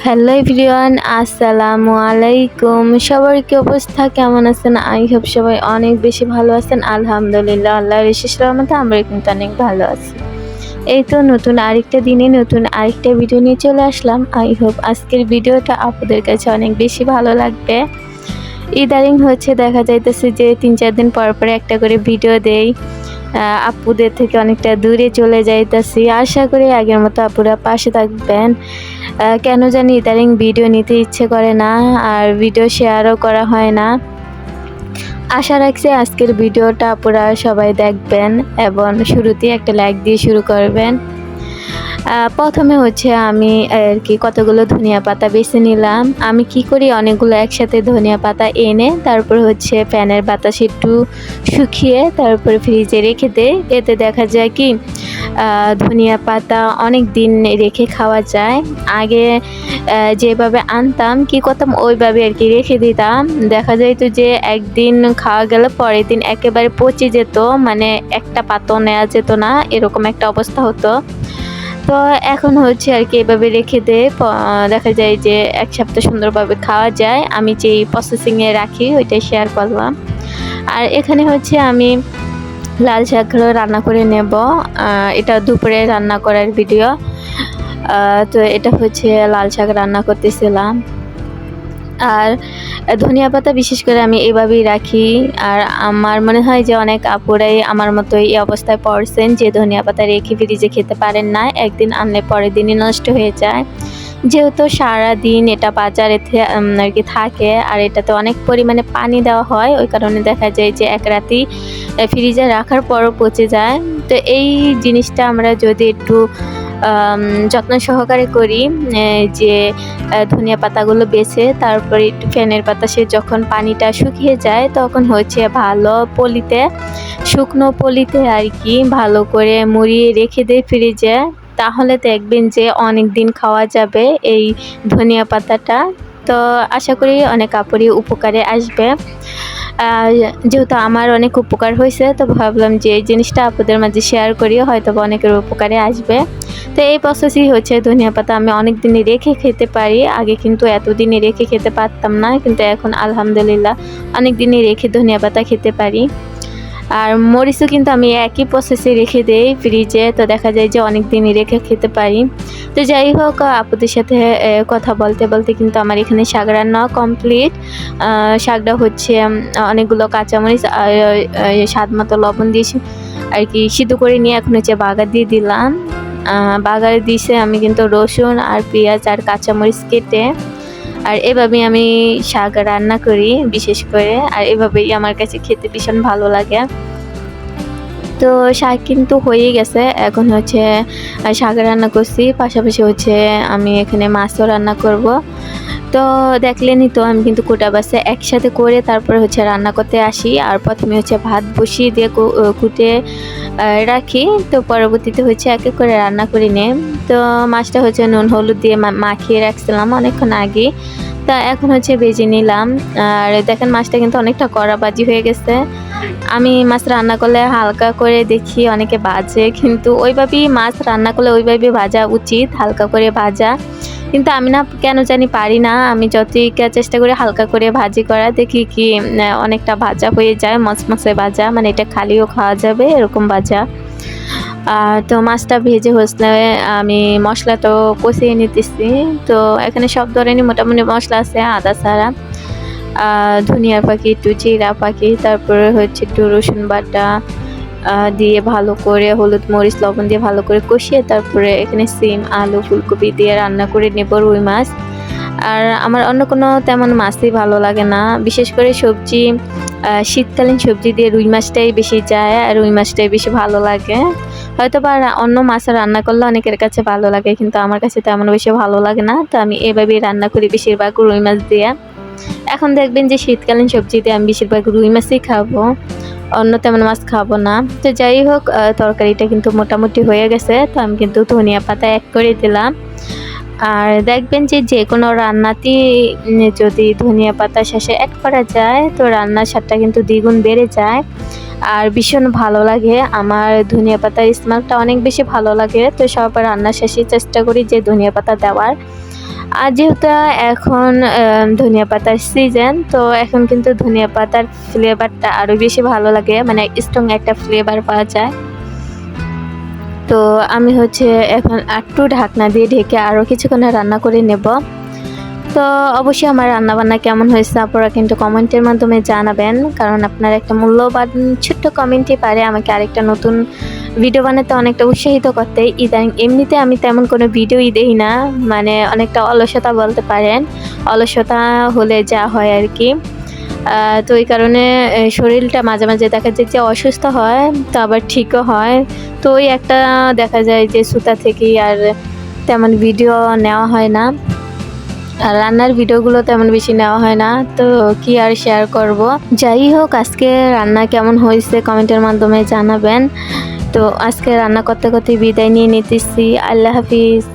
Hello everyone, আসসালামু আলাইকুম। সবার কি অবস্থা, কেমন আছেন? আই হোপ সবাই অনেক বেশি ভালো আছেন। আলহামদুলিল্লাহ, আল্লাহর বিশেষ রহমতে আমরা কিন্তু অনেক ভালো আছি। এই তো নতুন আরেকটা দিনে নতুন আরেকটা ভিডিও নিয়ে চলে আসলাম। আই হোপ আজকের ভিডিওটা আপনাদের কাছে অনেক বেশি ভালো লাগবে। ইদারিং হচ্ছে দেখা যাইতেছে যে 3-4 দিন পর পর একটা করে ভিডিও দেই। আপুদের থেকে অনেকটা দূরে চলে যাইতেছি। আশা করি আগের মতো আপুরা পাশে থাকবেন। কেন জানি ইদারিং ভিডিও নিতে ইচ্ছে করে না, আর ভিডিও শেয়ারও করা হয় না। আশা রাখছি আজকের ভিডিওটা আপুরা সবাই দেখবেন এবং শুরুতেই একটা লাইক দিয়ে শুরু করবেন। প্রথমে হচ্ছে আমি আর কি কতগুলো ধনিয়া পাতা বেছে নিলাম। আমি কি করি, অনেকগুলো একসাথে ধনিয়া পাতা এনে তারপর হচ্ছে ফ্যানের বাতাসে একটু শুকিয়ে তারপরে ফ্রিজে রেখে দেই। এতে দেখা যায় কি ধনিয়া পাতা অনেক দিন রেখে খাওয়া যায়। আগে যেভাবে আনতাম কি করতাম ওইভাবে আর কি রেখে দিতাম। দেখা যাইতো যে একদিন খাওয়া গেলে পরের দিন একেবারে পচে যেত, মানে একটা পাতাও নেওয়া যেত না, এরকম একটা অবস্থা হতো। তো এখন হচ্ছে আর কি এভাবে রেখে দেখা যায় যে 1 সপ্তাহ সুন্দরভাবে খাওয়া যায়। আমি যেই প্রসেসিংয়ে রাখি ওইটাই শেয়ার করলাম। আর এখানে হচ্ছে আমি লাল শাক রান্না করে নেব। এটা দুপুরে রান্না করার ভিডিও। তো এটা হচ্ছে লাল শাক রান্না করতেছিলাম। আর ধনিয়া পাতা বিশেষ করে আমি এভাবেই রাখি। আর আমার মনে হয় যে অনেক আপুরাই আমার মতো এই অবস্থায় পড়ছেন যে ধনিয়া পাতা রেখে ফ্রিজে খেতে পারেন না, একদিন আনলে পরের দিনই নষ্ট হয়ে যায়। যেহেতু সারাদিন এটা বাজারে আর কি থাকে, আর এটাতে অনেক পরিমাণে পানি দেওয়া হয়, ওই কারণে দেখা যায় যে এক রাতি ফ্রিজে রাখার পরও পচে যায়। তো এই জিনিসটা আমরা যদি একটু যত্ন সহকারে করি, যে ধনিয়া পাতাগুলো বেছে তারপরে একটু ফ্যানের বাতাসে যখন পানিটা শুকিয়ে যায় তখন হচ্ছে ভালো পলিতে, শুকনো পলিতে আর কি ভালো করে মুড়িয়ে রেখে দেয় ফ্রিজে। তাহলে দেখবেন যে অনেক দিন খাওয়া যাবে এই ধনিয়া পাতাটা। তো আশা করি অনেক আপুরই উপকারে আসবে। যেহেতু আমার অনেক উপকার হয়েছে, তো ভাবলাম যে এই জিনিসটা আপনাদের মাঝে শেয়ার করি, হয়তো অনেকের উপকারে আসবে। তো এই প্রসেসই হচ্ছে ধনিয়া পাতা আমি অনেক দিনে রেখে খেতে পারি। আগে কিন্তু এতদিনে রেখে খেতে পারতাম না, কিন্তু এখন আলহামদুলিল্লাহ অনেক দিনে রেখে ধনিয়া পাতা খেতে পারি। আর মরিচও কিন্তু আমি একই প্রসেসে রেখে দেই ফ্রিজে, তো দেখা যায় যে অনেক দিনই রেখে খেতে পারি। তো যাই হোক, আপুদের সাথে কথা বলতে বলতে কিন্তু আমার এখানে শাক রান্না কমপ্লিট। শাকটা হচ্ছে অনেকগুলো কাঁচামরিচ আর স্বাদ মতো লবণ দিয়ে আর কি সিদ্ধ করে নিয়ে এখন হচ্ছে বাগার দিয়ে দিলাম। বাগারে দিয়েছে আমি কিন্তু রসুন আর পেঁয়াজ আর কাঁচামরিচ কেটে। আর এভাবেই আমি শাক রান্না করি বিশেষ করে, আর এভাবেই আমার কাছে খেতে ভীষণ ভালো লাগে। তো শাক কিন্তু হয়ে গেছে, এখন হচ্ছে শাক রান্না করছি, পাশাপাশি হচ্ছে আমি এখানে মাছও রান্না করব। তো দেখলেনই তো আমি কিন্তু কোটা বাসে একসাথে করে তারপরে হচ্ছে রান্না করতে আসি। আর প্রথমে হচ্ছে ভাত বসিয়ে দিয়ে কুটে রাখি, তো পরবর্তীতে হচ্ছে এক এক করে রান্না করে নিই। তো মাছটা হচ্ছে নুন হলুদ দিয়ে মাখিয়ে রাখছিলাম অনেকক্ষণ আগে, তা এখন হচ্ছে ভেজে নিলাম। আর দেখেন মাছটা কিন্তু অনেকটা কড়া ভাজি হয়ে গেছে। আমি মাছ রান্না করলে হালকা করে দেখি অনেকে ভাজে, কিন্তু ওইভাবেই মাছ রান্না করলে ওইভাবেই ভাজা উচিত, হালকা করে ভাজা। কিন্তু আমি না কেন জানি পারি না, আমি যতই চেষ্টা করি হালকা করে ভাজি করা, দেখি কি অনেকটা ভাজা হয়ে যায়, মচমচে ভাজা, মানে এটা খালিও খাওয়া যাবে এরকম ভাজা। তো মাছটা ভেজে হচ্ছে আমি মশলাটাও কষিয়ে নিতেছি। তো এখানে সব ধরনের মোটামুটি মশলা আছে আদা ছাড়া, ধনিয়া পাখি, একটু জিরা পাখি, তারপরে হচ্ছে একটু রসুন বাটা দিয়ে ভালো করে হলুদ মরিচ লবণ দিয়ে ভালো করে কষিয়ে তারপরে এখানে সিম আলু ফুলকপি দিয়ে রান্না করে নেব রুই মাছ। আর আমার অন্য কোনো তেমন মাছই ভালো লাগে না, বিশেষ করে সবজি শীতকালীন সবজি দিয়ে রুই মাছটাই বেশি যায়, আর রুই মাছটাই বেশি ভালো লাগে। হয়তো বা অন্য মাছ রান্না করলে অনেকের কাছে ভালো লাগে, কিন্তু আমার কাছে তেমন বেশি ভালো লাগে না। তো আমি এভাবেই রান্না করি বেশিরভাগ রুই মাছ দিয়ে। এখন দেখবেন যে শীতকালীন সবজিতে আমি বেশিরভাগ রুই মাছই খাবো, অন্য তেমন মাছ খাবো না। তো যাই হোক, তরকারিটা কিন্তু মোটামুটি হয়ে গেছে, তো আমি কিন্তু ধনিয়া পাতা অ্যাড করে দিলাম। আর দেখবেন যে যে কোনো রান্নাতেই যদি ধনিয়া পাতা শেষে অ্যাড করা যায় তো রান্নার স্বাদটা কিন্তু দ্বিগুণ বেড়ে যায়, আর ভীষণ ভালো লাগে। আমার ধনিয়া পাতার স্মেলটা অনেক বেশি ভালো লাগে, তো সবার রান্নার শেষে চেষ্টা করি যে ধনিয়া পাতা দেওয়ার। আর যেহেতু এখন ধনিয়া পাতার সিজন, তো এখন কিন্তু ধনিয়া পাতার ফ্লেভারটা আরও বেশি ভালো লাগে, মানে স্ট্রং একটা ফ্লেভার পাওয়া যায়। তো আমি হচ্ছে এখন একটু ঢাকনা দিয়ে ঢেকে আরও কিছুক্ষণ রান্না করে নেব। তো অবশ্যই আমার রান্নাবান্না কেমন হয়েছে আপনারা কিন্তু কমেন্টের মাধ্যমে জানাবেন, কারণ আপনার একটা মূল্যবান ছোট্ট কমেন্টই পারে আমাকে আরেকটা নতুন ভিডিও বানাতে অনেকটা উৎসাহিত করতে। ইদানিং এমনিতে আমি তেমন কোনো ভিডিওই দেই না, মানে অনেকটা অলসতা বলতে পারেন, অলসতা হলে যা হয় আর কি। তো এই কারণে শরীরটা মাঝে মাঝে দেখা যায় যে অসুস্থ হয়, তো আবার ঠিকও হয়। তো ওই একটা দেখা যায় যে সুতা থেকেই আর তেমন ভিডিও নেওয়া হয় না, আর রান্নার ভিডিওগুলো তেমন বেশি নেওয়া হয় না, তো কি আর শেয়ার করব। যাই হোক, আজকে রান্না কেমন হয়েছে কমেন্টের মাধ্যমে জানাবেন। তো আজকে রান্না করতে করতে বিদায় নিয়ে নিতেছি। আল্লাহ হাফিজ।